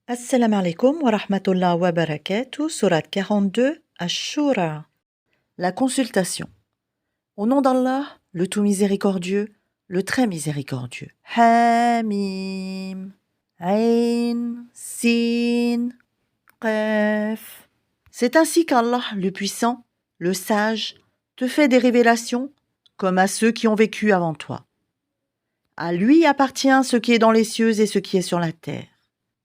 Assalamu alaikum wa rahmatullah wa barakatuh, sourate 42, Ash-Shura. La consultation. Au nom d'Allah, le tout miséricordieux, le très miséricordieux. Hamim, Ain, Sin, Qaf. C'est ainsi qu'Allah, le puissant, le sage, te fait des révélations comme à ceux qui ont vécu avant toi. À lui appartient ce qui est dans les cieux et ce qui est sur la terre.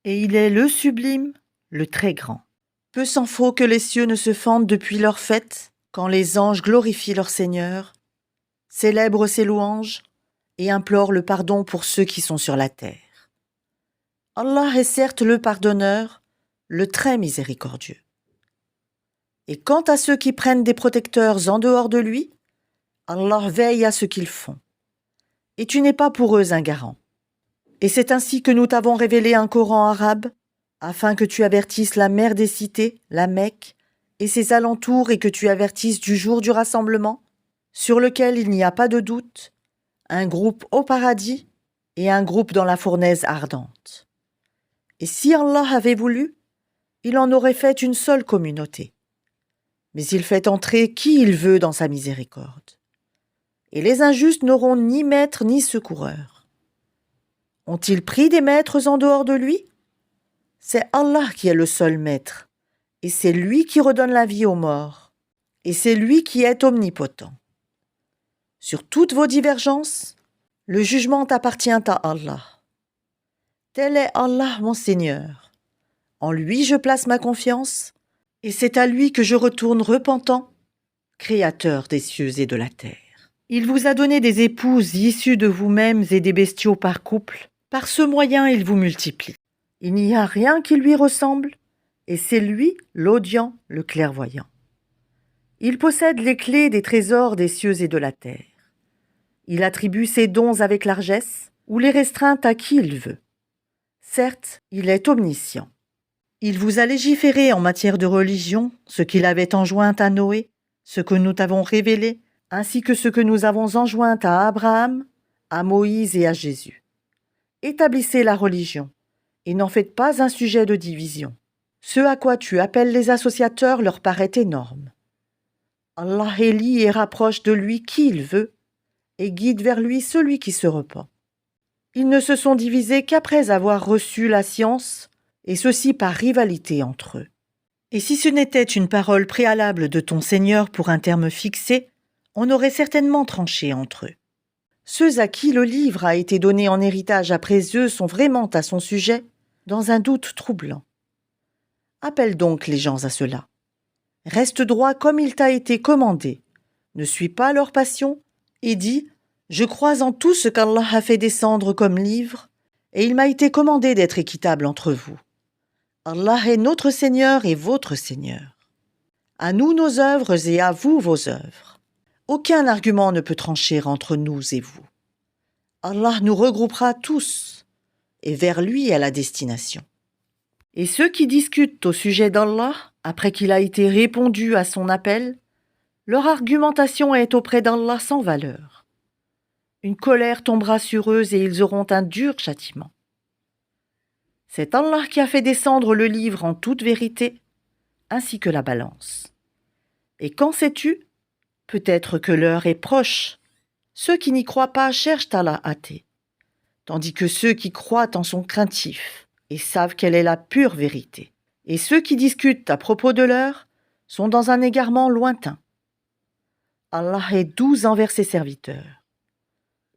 Et il est le sublime, le très grand. Peu s'en faut que les cieux ne se fendent depuis leur fête, quand les anges glorifient leur Seigneur, célèbrent ses louanges et implorent le pardon pour ceux qui sont sur la terre. Allah est certes le pardonneur, le très miséricordieux. Et quant à ceux qui prennent des protecteurs en dehors de lui, Allah veille à ce qu'ils font. Et tu n'es pas pour eux un garant. Et c'est ainsi que nous t'avons révélé un Coran arabe, afin que tu avertisses la mère des cités, la Mecque, et ses alentours, et que tu avertisses du jour du rassemblement, sur lequel il n'y a pas de doute, un groupe au paradis et un groupe dans la fournaise ardente. Et si Allah avait voulu, il en aurait fait une seule communauté. Mais il fait entrer qui il veut dans sa miséricorde. Et les injustes n'auront ni maître ni secoureur. Ont-ils pris des maîtres en dehors de lui? C'est Allah qui est le seul maître, et c'est lui qui redonne la vie aux morts, et c'est lui qui est omnipotent. Sur toutes vos divergences, le jugement appartient à Allah. Tel est Allah mon Seigneur. En lui je place ma confiance, et c'est à lui que je retourne repentant, Créateur des cieux et de la terre. Il vous a donné des épouses issues de vous-mêmes et des bestiaux par couple. Par ce moyen, il vous multiplie. Il n'y a rien qui lui ressemble, et c'est lui, l'audient, le clairvoyant. Il possède les clés des trésors des cieux et de la terre. Il attribue ses dons avec largesse, ou les restreint à qui il veut. Certes, il est omniscient. Il vous a légiféré en matière de religion, ce qu'il avait enjoint à Noé, ce que nous t'avons révélé, ainsi que ce que nous avons enjoint à Abraham, à Moïse et à Jésus. Établissez la religion, et n'en faites pas un sujet de division. Ce à quoi tu appelles les associateurs leur paraît énorme. Allah élit et rapproche de lui qui il veut, et guide vers lui celui qui se repent. Ils ne se sont divisés qu'après avoir reçu la science, et ceci par rivalité entre eux. Et si ce n'était une parole préalable de ton Seigneur pour un terme fixé, on aurait certainement tranché entre eux. Ceux à qui le livre a été donné en héritage après eux sont vraiment à son sujet, dans un doute troublant. Appelle donc les gens à cela. Reste droit comme il t'a été commandé. Ne suis pas leur passion, et dis « Je crois en tout ce qu'Allah a fait descendre comme livre, et il m'a été commandé d'être équitable entre vous. Allah est notre Seigneur et votre Seigneur. À nous nos œuvres et à vous vos œuvres. Aucun argument ne peut trancher entre nous et vous. Allah nous regroupera tous, et vers lui est la destination. Et ceux qui discutent au sujet d'Allah, après qu'il a été répondu à son appel, leur argumentation est auprès d'Allah sans valeur. Une colère tombera sur eux et ils auront un dur châtiment. C'est Allah qui a fait descendre le livre en toute vérité, ainsi que la balance. Et qu'en sais-tu? Peut-être que l'heure est proche. Ceux qui n'y croient pas cherchent à la hâter, tandis que ceux qui croient en sont craintifs et savent quelle est la pure vérité. Et ceux qui discutent à propos de l'heure sont dans un égarement lointain. Allah est doux envers ses serviteurs.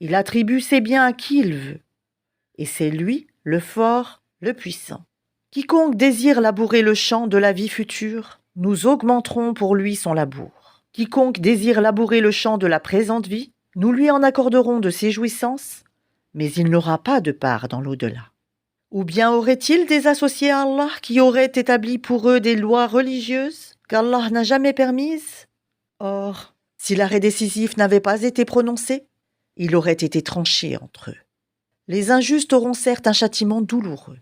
Il attribue ses biens à qui il veut, et c'est lui, le fort, le puissant. Quiconque désire labourer le champ de la vie future, nous augmenterons pour lui son labour. Quiconque désire labourer le champ de la présente vie, nous lui en accorderons de ses jouissances, mais il n'aura pas de part dans l'au-delà. Ou bien aurait-il des associés à Allah qui auraient établi pour eux des lois religieuses qu'Allah n'a jamais permises? Or, si l'arrêt décisif n'avait pas été prononcé, il aurait été tranché entre eux. Les injustes auront certes un châtiment douloureux.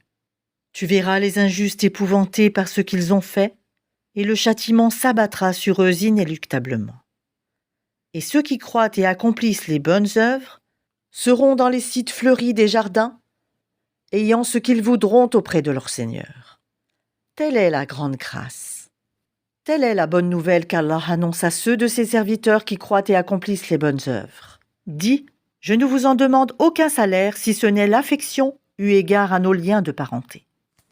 Tu verras les injustes épouvantés par ce qu'ils ont fait, et le châtiment s'abattra sur eux inéluctablement. Et ceux qui croient et accomplissent les bonnes œuvres seront dans les sites fleuris des jardins, ayant ce qu'ils voudront auprès de leur Seigneur. Telle est la grande grâce. Telle est la bonne nouvelle qu'Allah annonce à ceux de ses serviteurs qui croient et accomplissent les bonnes œuvres. Dit, je ne vous en demande aucun salaire si ce n'est l'affection eu égard à nos liens de parenté.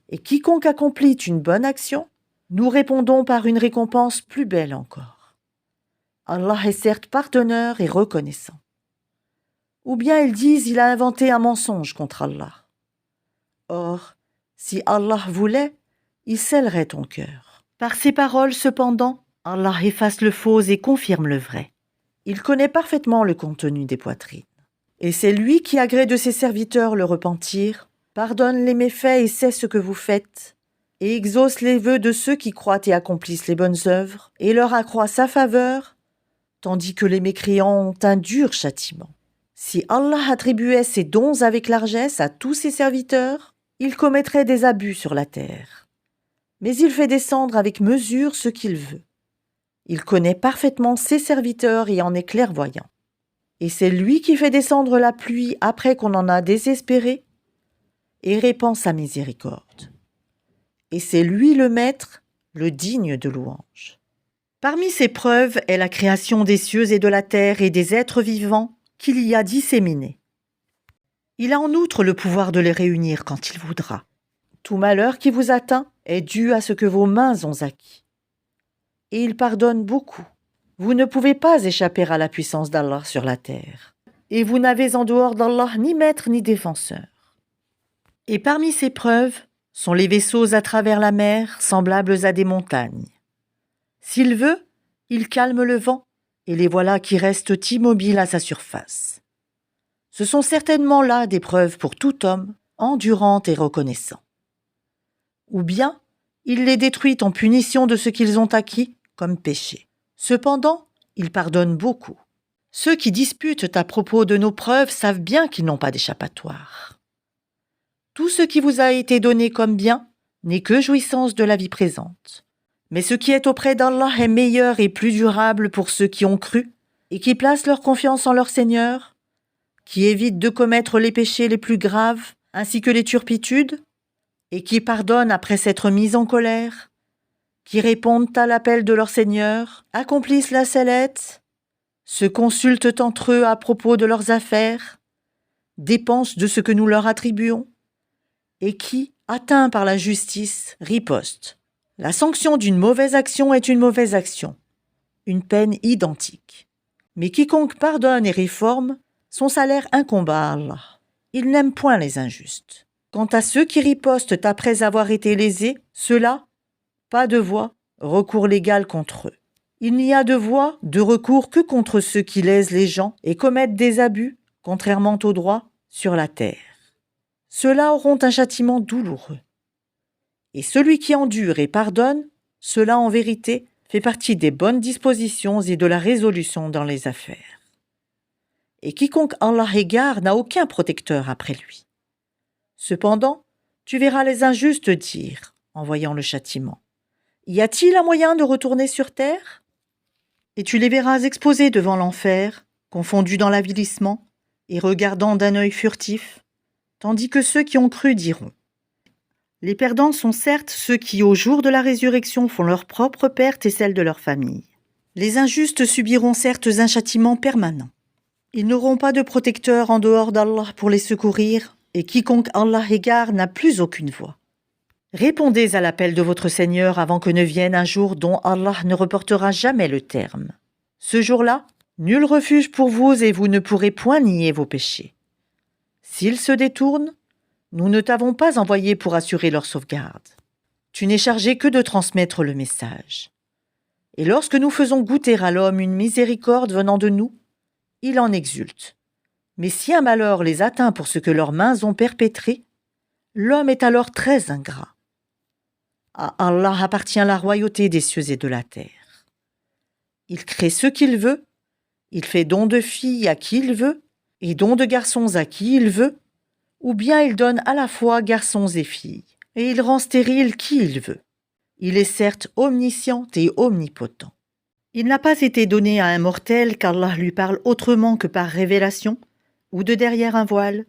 Et quiconque accomplit une bonne action, nous répondons par une récompense plus belle encore. Allah est certes pardonneur et reconnaissant. Ou bien ils disent il a inventé un mensonge contre Allah. Or, si Allah voulait, il scellerait ton cœur. Par ces paroles, cependant, Allah efface le faux et confirme le vrai. Il connaît parfaitement le contenu des poitrines. Et c'est lui qui agrée de ses serviteurs le repentir, pardonne les méfaits et sait ce que vous faites, et exauce les vœux de ceux qui croient et accomplissent les bonnes œuvres, et leur accroît sa faveur, tandis que les mécréants ont un dur châtiment. Si Allah attribuait ses dons avec largesse à tous ses serviteurs, il commettrait des abus sur la terre. Mais il fait descendre avec mesure ce qu'il veut. Il connaît parfaitement ses serviteurs et en est clairvoyant. Et c'est lui qui fait descendre la pluie après qu'on en a désespéré et répand sa miséricorde. Et c'est lui le maître, le digne de louange. Parmi ces preuves est la création des cieux et de la terre et des êtres vivants qu'il y a disséminés. Il a en outre le pouvoir de les réunir quand il voudra. Tout malheur qui vous atteint est dû à ce que vos mains ont acquis. Et il pardonne beaucoup. Vous ne pouvez pas échapper à la puissance d'Allah sur la terre. Et vous n'avez en dehors d'Allah ni maître ni défenseur. Et parmi ces preuves sont les vaisseaux à travers la mer, semblables à des montagnes. S'il veut, il calme le vent, et les voilà qui restent immobiles à sa surface. Ce sont certainement là des preuves pour tout homme, endurant et reconnaissant. Ou bien, il les détruit en punition de ce qu'ils ont acquis comme péché. Cependant, il pardonne beaucoup. Ceux qui disputent à propos de nos preuves savent bien qu'ils n'ont pas d'échappatoire. Tout ce qui vous a été donné comme bien n'est que jouissance de la vie présente. Mais ce qui est auprès d'Allah est meilleur et plus durable pour ceux qui ont cru et qui placent leur confiance en leur Seigneur, qui évitent de commettre les péchés les plus graves ainsi que les turpitudes, et qui pardonnent après s'être mis en colère, qui répondent à l'appel de leur Seigneur, accomplissent la sellette, se consultent entre eux à propos de leurs affaires, dépensent de ce que nous leur attribuons, et qui, atteints par la justice, ripostent. La sanction d'une mauvaise action est une mauvaise action, une peine identique. Mais quiconque pardonne et réforme, son salaire incombe à Allah. Il n'aime point les injustes. Quant à ceux qui ripostent après avoir été lésés, ceux-là, pas de voie, recours légal contre eux. Il n'y a de voie, de recours que contre ceux qui lèsent les gens et commettent des abus, contrairement au droit, sur la terre. Ceux-là auront un châtiment douloureux. Et celui qui endure et pardonne, cela en vérité fait partie des bonnes dispositions et de la résolution dans les affaires. Et quiconque Allah égare n'a aucun protecteur après lui. Cependant, tu verras les injustes dire, en voyant le châtiment, « Y a-t-il un moyen de retourner sur terre ?» Et tu les verras exposés devant l'enfer, confondus dans l'avilissement, et regardant d'un œil furtif, tandis que ceux qui ont cru diront, « Les perdants sont certes ceux qui, au jour de la résurrection, font leur propre perte et celle de leur famille. Les injustes subiront certes un châtiment permanent. Ils n'auront pas de protecteur en dehors d'Allah pour les secourir, et quiconque Allah égare n'a plus aucune voie. Répondez à l'appel de votre Seigneur avant que ne vienne un jour dont Allah ne reportera jamais le terme. Ce jour-là, nul refuge pour vous et vous ne pourrez point nier vos péchés. S'ils se détournent, nous ne t'avons pas envoyé pour assurer leur sauvegarde. Tu n'es chargé que de transmettre le message. Et lorsque nous faisons goûter à l'homme une miséricorde venant de nous, il en exulte. Mais si un malheur les atteint pour ce que leurs mains ont perpétré, l'homme est alors très ingrat. À Allah appartient la royauté des cieux et de la terre. Il crée ce qu'il veut, il fait don de filles à qui il veut, et don de garçons à qui il veut, ou bien il donne à la fois garçons et filles, et il rend stérile qui il veut. Il est certes omniscient et omnipotent. Il n'a pas été donné à un mortel qu'Allah lui parle autrement que par révélation, ou de derrière un voile,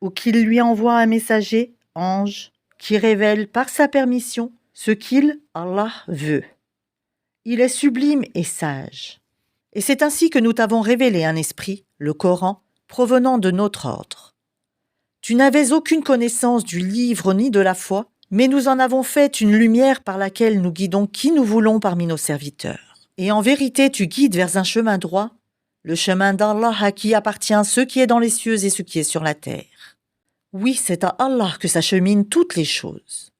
ou qu'il lui envoie un messager, ange, qui révèle par sa permission ce qu'il, Allah, veut. Il est sublime et sage. Et c'est ainsi que nous t'avons révélé un esprit, le Coran, provenant de notre ordre. Tu n'avais aucune connaissance du livre ni de la foi, mais nous en avons fait une lumière par laquelle nous guidons qui nous voulons parmi nos serviteurs. Et en vérité, tu guides vers un chemin droit, le chemin d'Allah à qui appartient ce qui est dans les cieux et ce qui est sur la terre. Oui, c'est à Allah que s'acheminent toutes les choses.